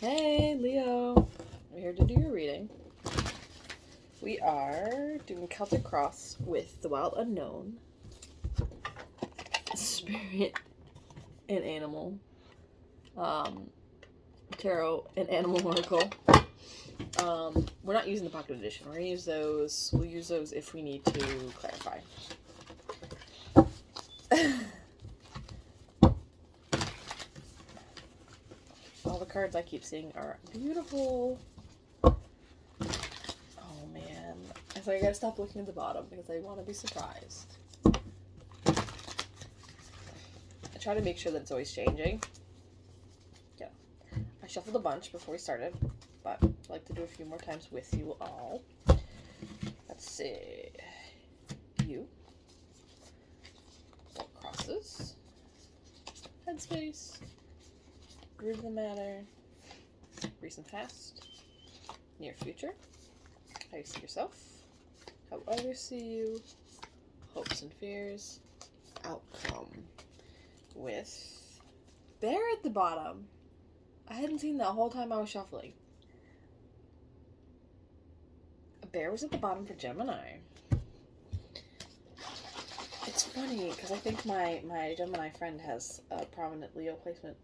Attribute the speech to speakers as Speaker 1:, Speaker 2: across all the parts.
Speaker 1: Hey, Leo. We're here to do your reading. We are doing Celtic Cross with the Wild Unknown, Spirit and Animal, Tarot and Animal Oracle. We're not using the Pocket Edition. We're going to use those. We'll use those if we need to clarify. All the cards I keep seeing are beautiful. Oh man. So I gotta stop looking at the bottom because I want to be surprised. I try to make sure that it's always changing. Yeah. I shuffled a bunch before we started, but I'd like to do a few more times with you all. Let's see. You. Four crosses. Headspace. Root of the matter. Recent past. Near future. How you see yourself. How others see you. Hopes and fears. Outcome. With bear at the bottom. I hadn't seen that whole time I was shuffling. A bear was at the bottom for Gemini. It's funny because I think my Gemini friend has a prominent Leo placement.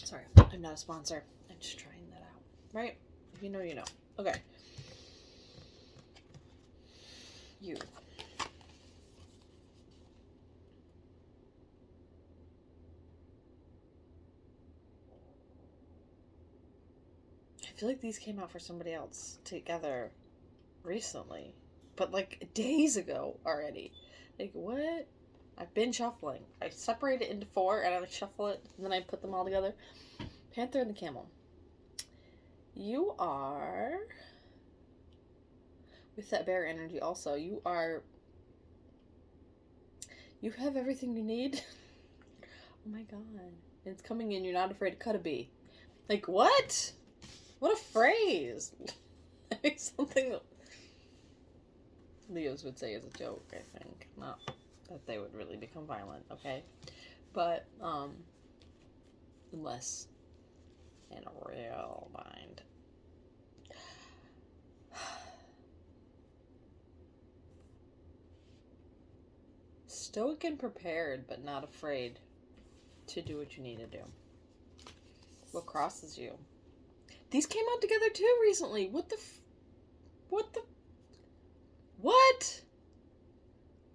Speaker 1: Sorry, I'm not a sponsor. I'm just trying that out. Right? If you know, you know. Okay. You. I feel like these came out for somebody else together recently. But like days ago already. Like what? I've been shuffling. I separate it into four and I like shuffle it and then I put them all together. Panther and the Camel. You are, with that bear energy also, you have everything you need. Oh my god. It's coming in, you're not afraid to cut a bee. Like what? What a phrase. Something Leos would say is a joke, I think. Not that they would really become violent, okay? But, unless in a real bind. Stoic and prepared, but not afraid to do what you need to do. What crosses you? These came out together too recently. What?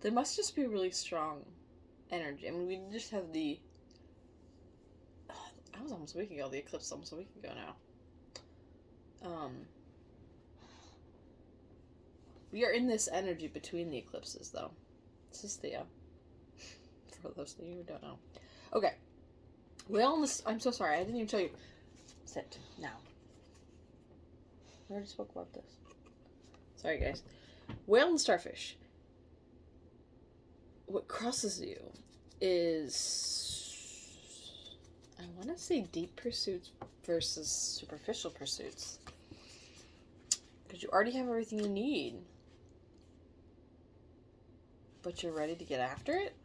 Speaker 1: There must just be really strong energy. I mean, we just have the... I was almost a week ago. The eclipse almost a week ago now. We are in this energy between the eclipses, though. This is Thea. For those of you who don't know. Okay. Wellness... I'm so sorry. I didn't even tell you. Sit. Now. I already spoke about this. Sorry, guys. Whale and starfish. What crosses you is... I want to say deep pursuits versus superficial pursuits. Because you already have everything you need. But you're ready to get after it?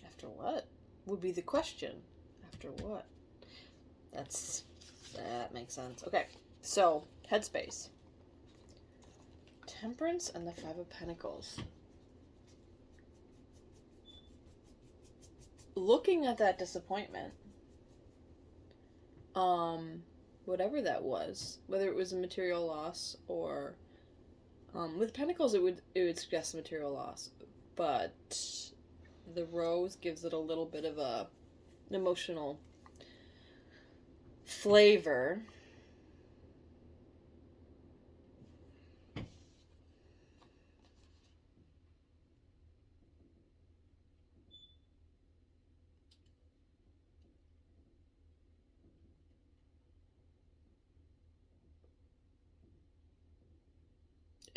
Speaker 1: After what? Would be the question. After what? That makes sense. Okay, so, headspace. Temperance and the Five of Pentacles. Looking at that disappointment, whatever that was, whether it was a material loss or, with Pentacles it would suggest material loss, but the Rose gives it a little bit of an emotional flavor.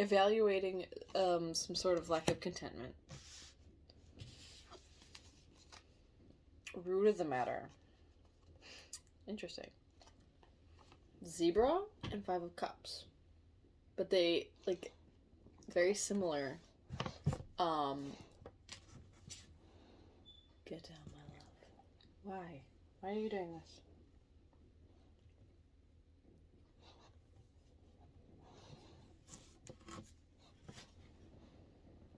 Speaker 1: Evaluating some sort of lack of contentment. Root of the matter. Interesting. Zebra and Five of Cups. But they, like, very similar. Get down, my love. Why? Why are you doing this?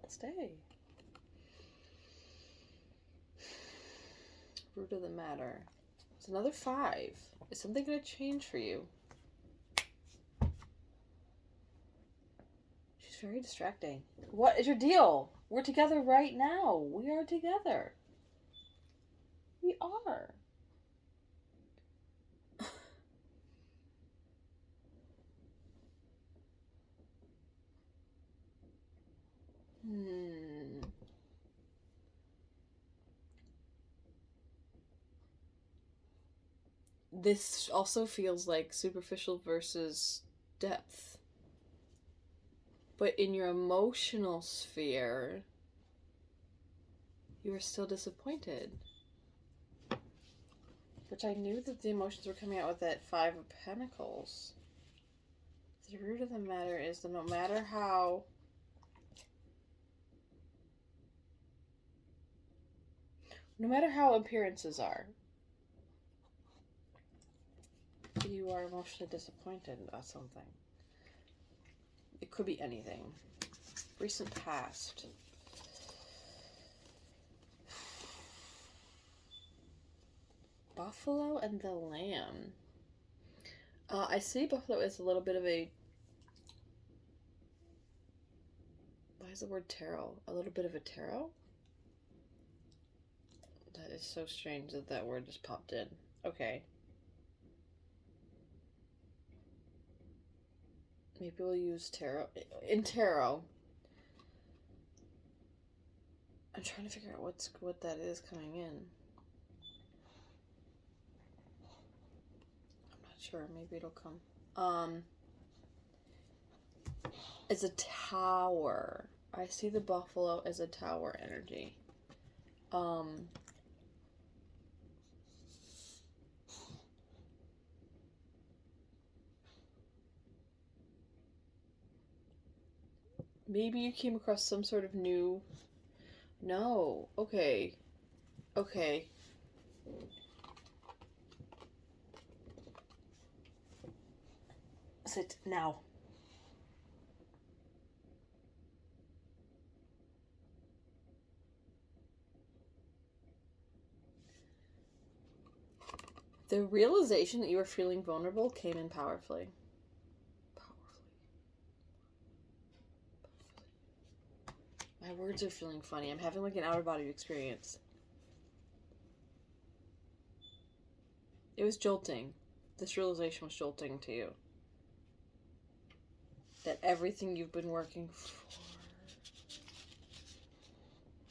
Speaker 1: Stay. Root of the matter. It's another 5. Is something going to change for you? She's very distracting. What is your deal? We're together right now. We are together. We are. This also feels like superficial versus depth. But in your emotional sphere, you are still disappointed. Which I knew that the emotions were coming out with that 5 of Pentacles. The root of the matter is that no matter how appearances are, you are emotionally disappointed about something. It could be anything. Recent past. Buffalo and the lamb. I see buffalo as a little bit of a... Why is the word tarot? A little bit of a tarot? That is so strange that that word just popped in. Okay. Maybe we'll use tarot. In tarot, I'm trying to figure out what that is coming in. I'm not sure. Maybe it'll come. It's a tower. I see the buffalo as a tower energy. Maybe you came across some sort of new... No. Okay. Okay. Sit now. The realization that you were feeling vulnerable came in powerfully. My words are feeling funny. I'm having like an out-of-body experience. It was jolting. This realization was jolting to you. That everything you've been working for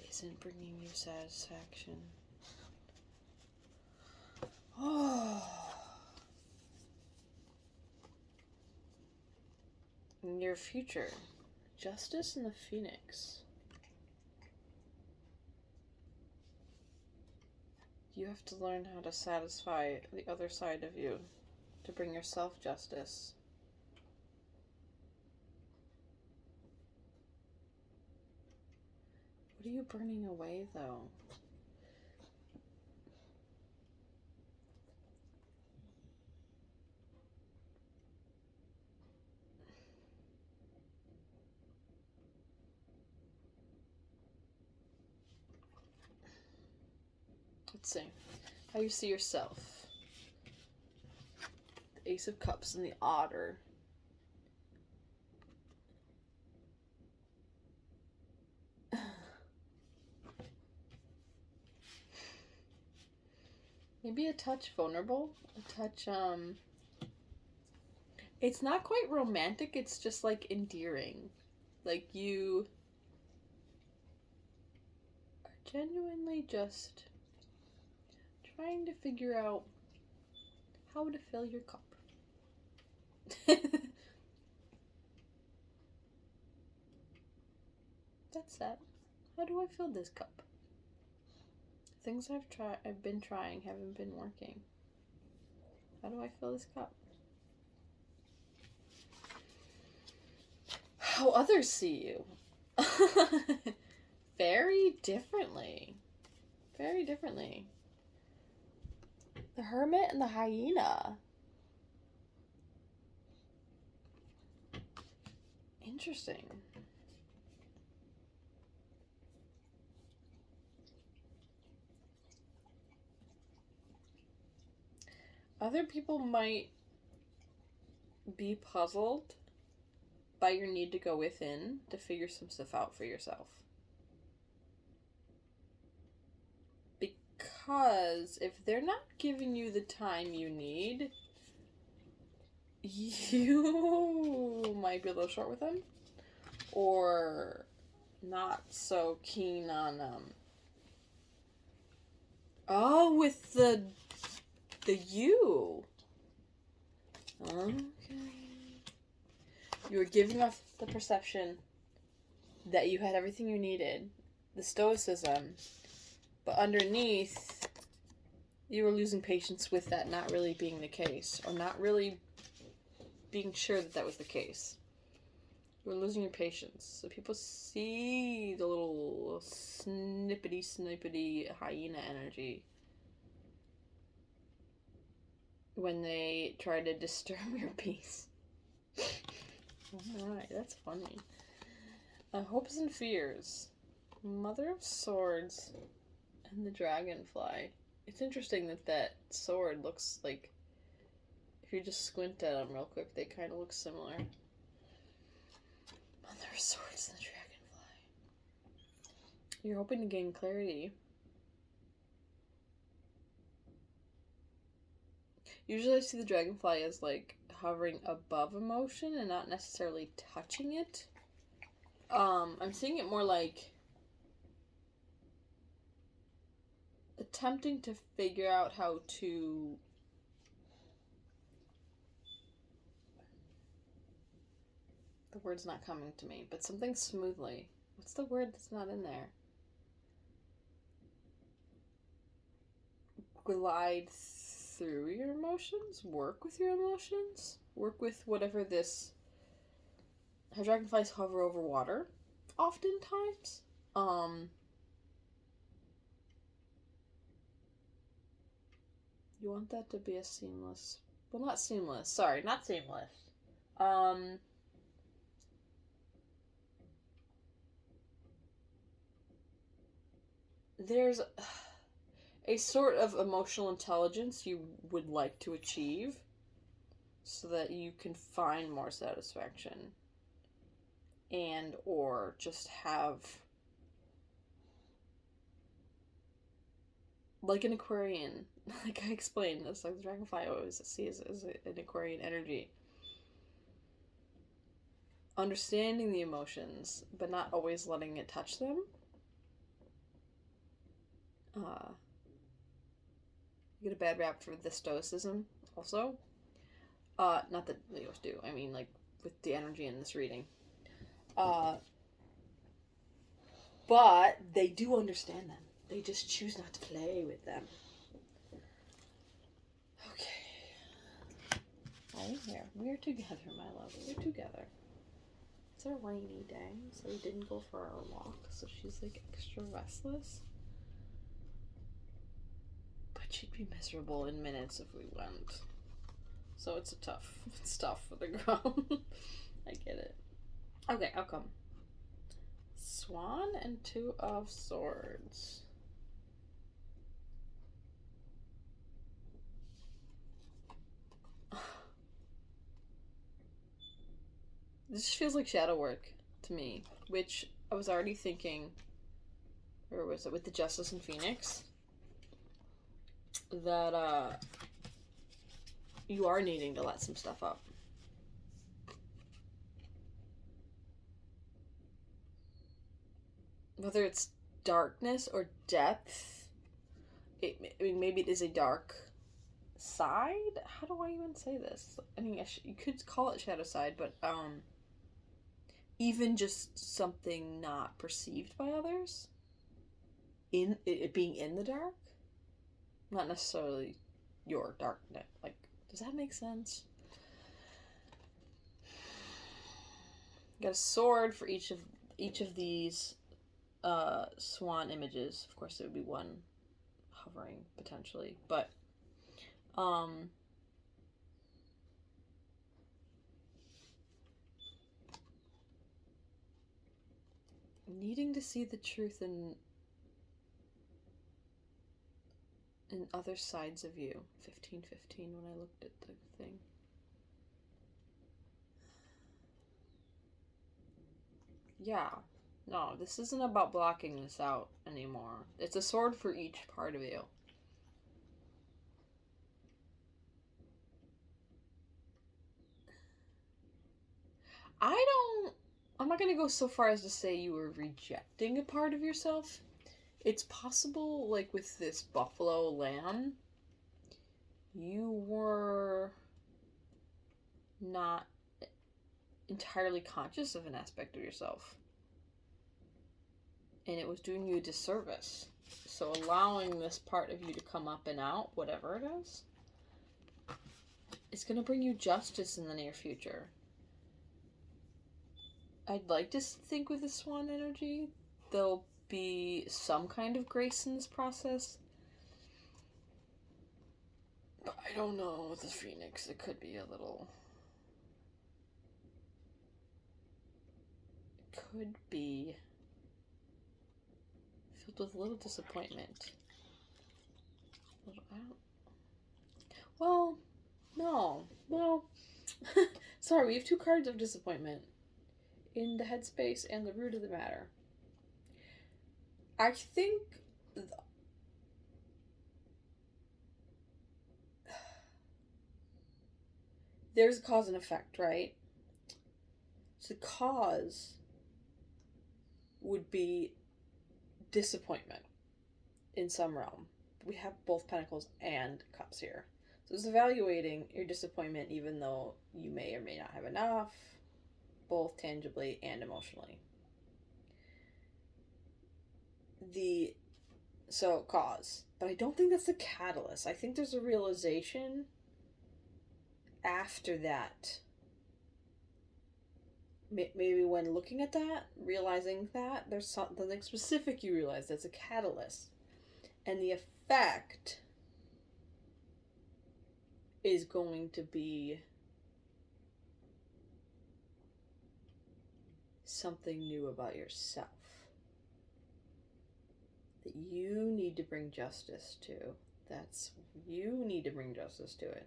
Speaker 1: isn't bringing you satisfaction. Oh. In your future, Justice and the Phoenix. You have to learn how to satisfy the other side of you, to bring yourself justice. What are you burning away, though? Let's see. How you see yourself. The Ace of Cups and the Otter. Maybe a touch vulnerable. A touch, It's not quite romantic, it's just, like, endearing. Like, you are genuinely just trying to figure out how to fill your cup. That's that. How do I fill this cup? Things I've been trying haven't been working. How do I fill this cup? How others see you. Very differently. Very differently. The Hermit and the Hyena. Interesting. Other people might be puzzled by your need to go within to figure some stuff out for yourself. Because if they're not giving you the time you need, you might be a little short with them. Or not so keen on, oh, with the you. Okay. You were giving off the perception that you had everything you needed, the stoicism, but underneath, you were losing patience with that not really being the case, or not really being sure that that was the case. You were losing your patience. So people see the little snippety hyena energy when they try to disturb your peace. Alright, that's funny. Hopes and fears. Mother of Swords and the Dragonfly. It's interesting that that sword looks like, if you just squint at them real quick, they kind of look similar. Mother of Swords and the Dragonfly. You're hoping to gain clarity. Usually I see the Dragonfly as like hovering above emotion and not necessarily touching it. I'm seeing it more like attempting to figure out how to the word's not coming to me, but something smoothly. What's the word that's not in there? Glide through your emotions? Work with your emotions? Work with whatever this... How dragonflies hover over water, oftentimes. You want that to be a seamless... Well, not seamless. Sorry, not seamless. There's a sort of emotional intelligence you would like to achieve so that you can find more satisfaction and or just have, like an Aquarian, like I explained this, like the dragonfly I always see as an Aquarian energy, understanding the emotions but not always letting it touch them. You get a bad rap for the stoicism also. Not that Leos do, I mean like with the energy in this reading. But they do understand them. They just choose not to play with them. Okay. Oh, here. We're together, my love. We're together. It's a rainy day, so we didn't go for our walk, so she's like extra restless. But she'd be miserable in minutes if we went. So it's tough for the girl. I get it. Okay, outcome. Swan and Two of Swords. This feels like shadow work to me, which I was already thinking, or was it with the Justice and Phoenix, that you are needing to let some stuff up. Whether it's darkness or depth, I mean, maybe it is a dark side? How do I even say this? I mean, you could call it shadow side, but even just something not perceived by others, in it being in the dark, not necessarily your darkness. Like, does that make sense? Got a sword for each of these swan images. Of course, there would be one hovering potentially, but Needing to see the truth in other sides of you. 1515 when I looked at the thing. Yeah. No, this isn't about blocking this out anymore. It's a sword for each part of you. I'm not going to go so far as to say you were rejecting a part of yourself. It's possible, like with this buffalo lamb, you were not entirely conscious of an aspect of yourself. And it was doing you a disservice. So allowing this part of you to come up and out, whatever it is, it's going to bring you justice in the near future. I'd like to think with the swan energy, there'll be some kind of grace in this process. But I don't know with the phoenix, it could be a little... It could be filled with a little disappointment. Well, no. Well, sorry, we have 2 cards of disappointment in the headspace and the root of the matter. I think there's a cause and effect, right? So the cause would be disappointment in some realm. We have both Pentacles and Cups here. So it's evaluating your disappointment even though you may or may not have enough, both tangibly and emotionally. So cause. But I don't think that's the catalyst. I think there's a realization after that. Maybe when looking at that, realizing that there's something specific you realize that's a catalyst. And the effect is going to be something new about yourself that you need to bring justice to. You need to bring justice to it.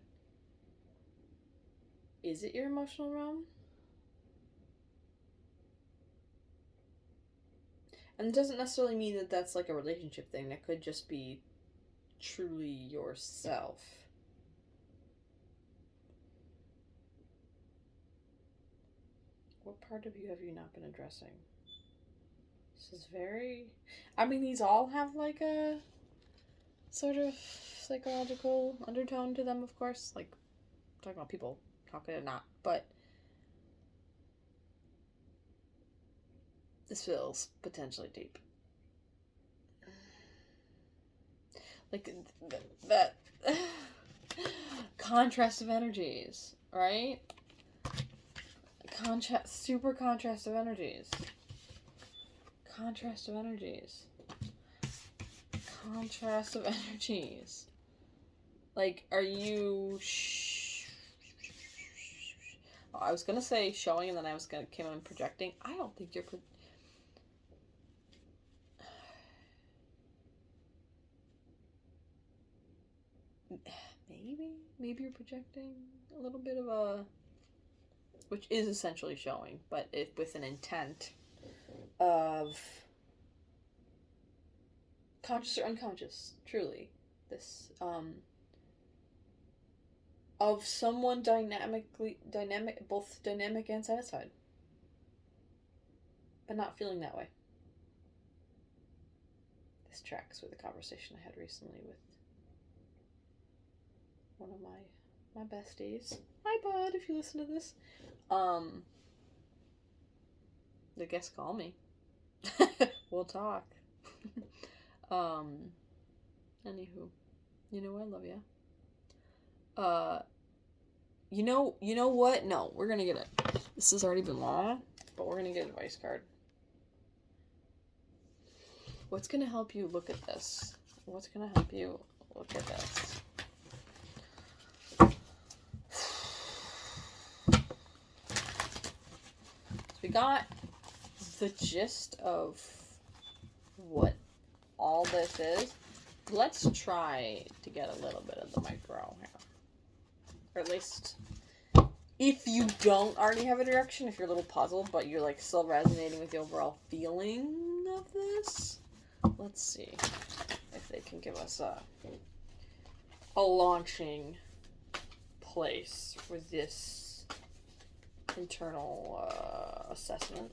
Speaker 1: Is it your emotional realm? And it doesn't necessarily mean that that's like a relationship thing. That could just be truly yourself. What part of you have you not been addressing? This is very... I mean, these all have like a sort of psychological undertone to them, of course. Like, I'm talking about people, how could it not? But this feels potentially deep. Like, that contrast of energies, right? Super contrast of energies. Contrast of energies. Contrast of energies. Like, are you... I was gonna say showing, and then I was gonna came on projecting. I don't think you're... Maybe you're projecting a little bit of a... Which is essentially showing, but with an intent of... Conscious or unconscious, truly. This, of someone both dynamic and satisfied. But not feeling that way. This tracks with a conversation I had recently with one of my besties. Hi, bud, if you listen to this. The guests call me. We'll talk. Anywho, you know I love ya. You know what? No, we're gonna get it. This has already been long, but we're gonna get an advice card. What's gonna help you look at this? What's gonna help you look at this? got the gist of what all this is, let's try to get a little bit of the micro here. Or at least, if you don't already have a direction, if you're a little puzzled, but you're like still resonating with the overall feeling of this, let's see if they can give us a launching place for this internal assessment.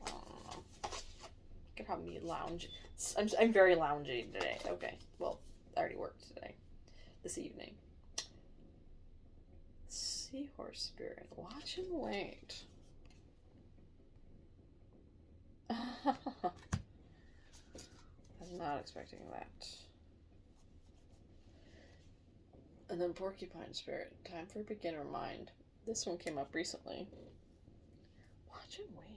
Speaker 1: I don't know. I could probably lounge. I'm very loungy today. Okay. Well, I already worked today. This evening. Seahorse spirit. Watch and wait. I was not expecting that. And then porcupine spirit. Time for beginner mind. This one came up recently. Watch and wait.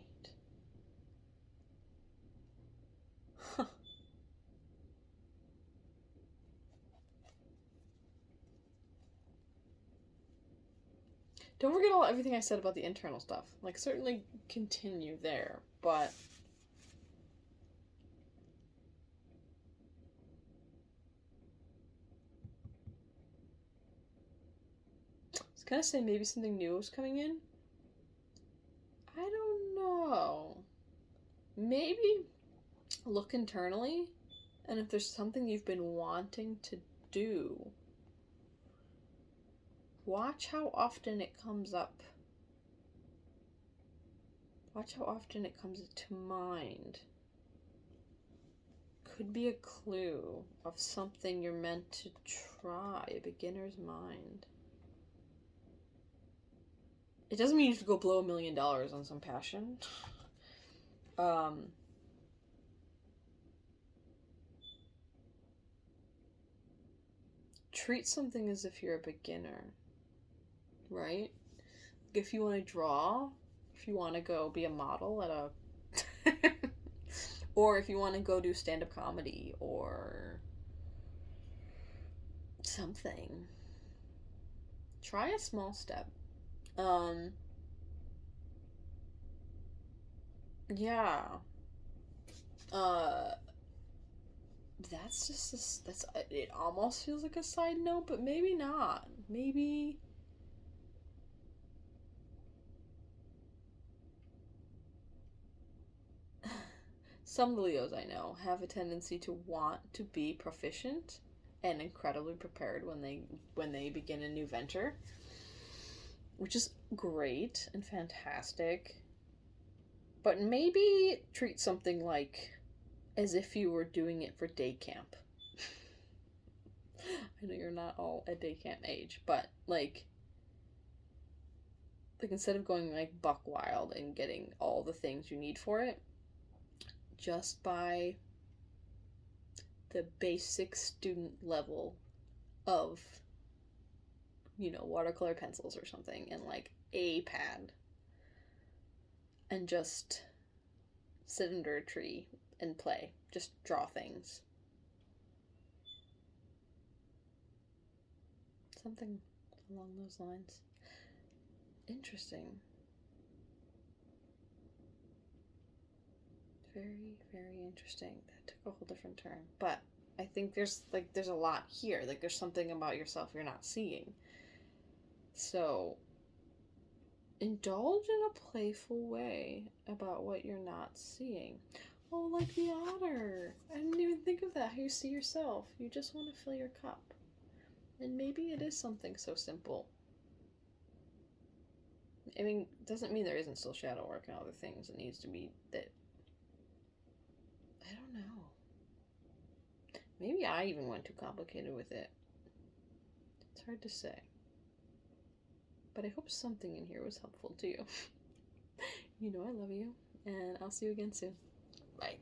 Speaker 1: Don't forget everything I said about the internal stuff. Like, certainly continue there, but I was gonna say maybe something new is coming in. I don't know. Maybe look internally, and if there's something you've been wanting to do, watch how often it comes up. Watch how often it comes to mind. Could be a clue of something you're meant to try, a beginner's mind. It doesn't mean you have to go blow $1 million on some passion. Treat something as if you're a beginner, right? If you want to draw, if you want to go be a model at a... or if you want to go do stand-up comedy or something. Try a small step. Yeah. That's just it almost feels like a side note, but maybe not. Maybe some of the Leos I know have a tendency to want to be proficient and incredibly prepared when they begin a new venture, which is great and fantastic. But maybe treat something like as if you were doing it for day camp. I know you're not all at day camp age, but like instead of going like buck wild and getting all the things you need for it, just buy the basic student level of, watercolor pencils or something and like a pad, and just sit under a tree and play. Just draw things. Something along those lines. Interesting. Very, very interesting. That took a whole different turn. But I think there's a lot here. Like, there's something about yourself you're not seeing. So, indulge in a playful way about what you're not seeing. Oh, like the otter. I didn't even think of that. How you see yourself. You just want to fill your cup. And maybe it is something so simple. I mean, doesn't mean there isn't still shadow work and other things that needs to be that. I don't know. Maybe I even went too complicated with it. It's hard to say. But I hope something in here was helpful to you. You know I love you, and I'll see you again soon. Bye.